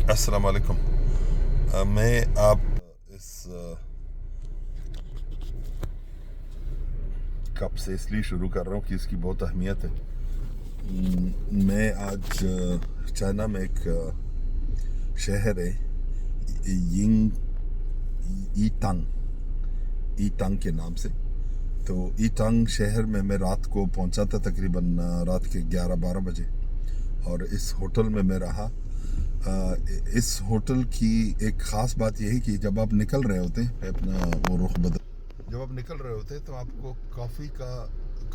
السلام علیکم۔ میں آپ اس کپ سے اس لیے شروع کر رہا ہوں کہ اس کی بہت اہمیت ہے۔ میں آج چائنا میں ایک شہر ہے ینگ ای ٹانگ کے نام سے، تو ای ٹانگ شہر میں رات کو پہنچا تھا تقریباً رات کے 11-12 بجے، اور اس ہوٹل میں رہا۔ اس ہوٹل کی ایک خاص بات یہ ہے کہ جب آپ نکل رہے ہوتے ہیں اپنا وہ رخ بدل، جب آپ نکل رہے ہوتے ہیں تو آپ کو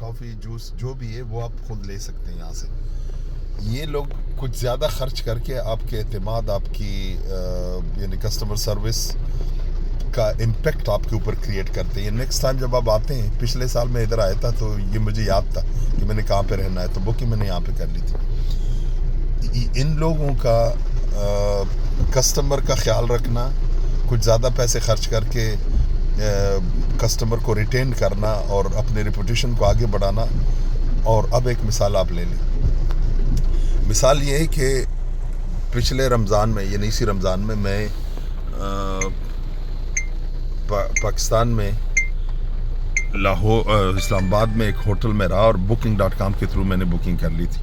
کافی جوس جو بھی ہے وہ آپ خود لے سکتے ہیں یہاں سے۔ یہ لوگ کچھ زیادہ خرچ کر کے آپ کے اعتماد، آپ کی یعنی کسٹمر سروس کا امپیکٹ آپ کے اوپر کریٹ کرتے ہیں۔ نیکسٹ ٹائم جب آپ آتے ہیں، پچھلے سال میں ادھر آیا تھا تو یہ مجھے یاد تھا کہ میں نے کہاں پہ رہنا ہے، تو بکنگ میں نے یہاں پہ کر لی تھی۔ ان لوگوں کا کسٹمر کا خیال رکھنا، کچھ زیادہ پیسے خرچ کر کے کسٹمر کو ریٹین کرنا اور اپنے ریپوٹیشن کو آگے بڑھانا۔ اور اب ایک مثال آپ لے لیں۔ مثال یہ ہے کہ پچھلے رمضان میں، یعنی اسی رمضان میں پاکستان میں لاہور اسلام آباد میں ایک ہوٹل میں رہا، اور booking.com کے تھرو میں نے بکنگ کر لی تھی۔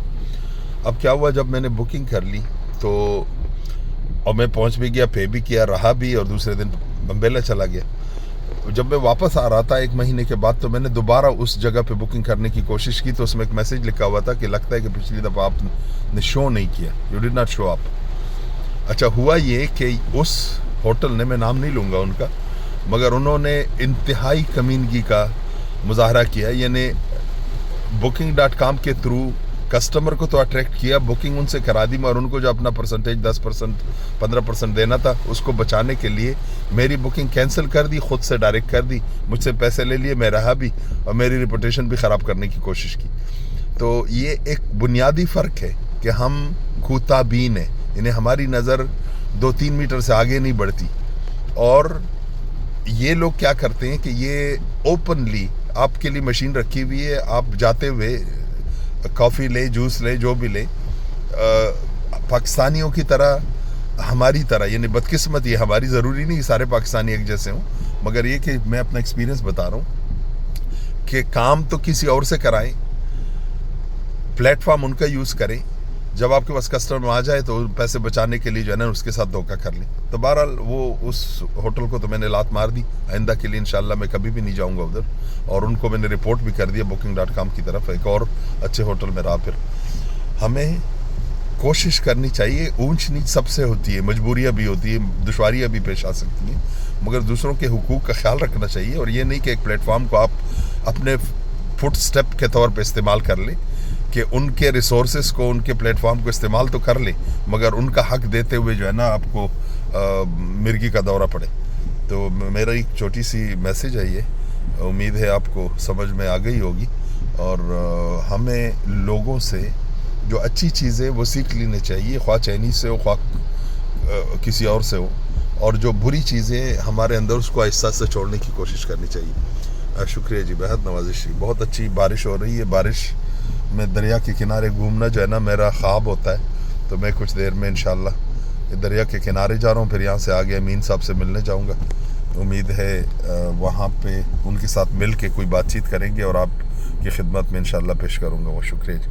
اب کیا ہوا، جب میں نے بکنگ کر لی تو اور میں پہنچ بھی گیا، پے بھی کیا، رہا بھی، اور دوسرے دن بمبیلا چلا گیا۔ جب میں واپس آ رہا تھا 1 مہینے کے بعد، تو میں نے دوبارہ اس جگہ پہ بکنگ کرنے کی کوشش کی، تو اس میں ایک میسیج لکھا ہوا تھا کہ لگتا ہے کہ پچھلی دفعہ آپ نے شو نہیں کیا، یو ڈڈ ناٹ شو اپ۔ اچھا، ہوا یہ کہ اس ہوٹل نے، میں نام نہیں لوں گا ان کا، مگر انہوں نے انتہائی کمینگی کا مظاہرہ کیا، یعنی booking.com کے تھرو کسٹمر کو تو اٹریکٹ کیا، بکنگ ان سے کرا دی، مگر ان کو جو اپنا پرسنٹیج 10%، 15% دینا تھا، اس کو بچانے کے لیے میری بکنگ کینسل کر دی، خود سے ڈائریکٹ کر دی، مجھ سے پیسے لے لیے، میں رہا بھی، اور میری ریپوٹیشن بھی خراب کرنے کی کوشش کی۔ تو یہ ایک بنیادی فرق ہے کہ ہم کوتاہ بین ہیں، یعنی ہماری نظر 2-3 میٹر سے آگے نہیں بڑھتی، اور یہ لوگ کیا کرتے ہیں کہ یہ اوپنلی آپ کے لیے مشین رکھی ہوئی ہے، آپ جاتے ہوئے کافی لے، جوس لے، جو بھی لے، پاکستانیوں کی طرح، ہماری طرح، یعنی بدقسمت یہ ہماری، ضروری نہیں سارے پاکستانی ایک جیسے ہوں، مگر یہ کہ میں اپنا ایکسپیرینس بتا رہا ہوں کہ کام تو کسی اور سے کرائیں، پلیٹ فارم ان کا یوز کریں، جب آپ کے پاس کسٹمر آ جائے تو پیسے بچانے کے لیے جو ہے نا اس کے ساتھ دھوکہ کر لیں۔ تو بہرحال وہ اس ہوٹل کو تو میں نے لات مار دی، آئندہ کے لیے انشاءاللہ میں کبھی بھی نہیں جاؤں گا ادھر، اور ان کو میں نے رپورٹ بھی کر دیا booking.com کی طرف، ایک اور اچھے ہوٹل میں رہا۔ پھر ہمیں کوشش کرنی چاہیے، اونچ نیچ سب سے ہوتی ہے، مجبوریاں بھی ہوتی ہیں، دشواریاں بھی پیش آ سکتی ہیں، مگر دوسروں کے حقوق کا خیال رکھنا چاہیے، اور یہ نہیں کہ ایک پلیٹ فارم کو آپ اپنے فٹ سٹیپ کے طور پہ استعمال کر لیں، کہ ان کے ریسورسز کو، ان کے پلیٹ فارم کو استعمال تو کر لیں، مگر ان کا حق دیتے ہوئے جو ہے نا آپ کو مرگی کا دورہ پڑے۔ تو میرا ایک چھوٹی سی میسیج ہے، یہ امید ہے آپ کو سمجھ میں آ گئی ہوگی، اور ہمیں لوگوں سے جو اچھی چیزیں وہ سیکھ لینی چاہیے، خواہ چائنیز سے ہو، خواہ کسی اور سے ہو، اور جو بری چیزیں ہمارے اندر، اس کو آہستہ آہستہ چھوڑنے کی کوشش کرنی چاہیے۔ شکریہ جی، بہت نوازش، بہت اچھی بارش ہو رہی ہے۔ بارش میں دریا کے کنارے گھومنا جو ہے نا میرا خواب ہوتا ہے، تو میں کچھ دیر میں انشاءاللہ دریا کے کنارے جا رہا ہوں، پھر یہاں سے آگے امین صاحب سے ملنے جاؤں گا۔ امید ہے وہاں پہ ان کے ساتھ مل کے کوئی بات چیت کریں گے، اور آپ کی خدمت میں انشاءاللہ پیش کروں گا وہ۔ شکریہ جی۔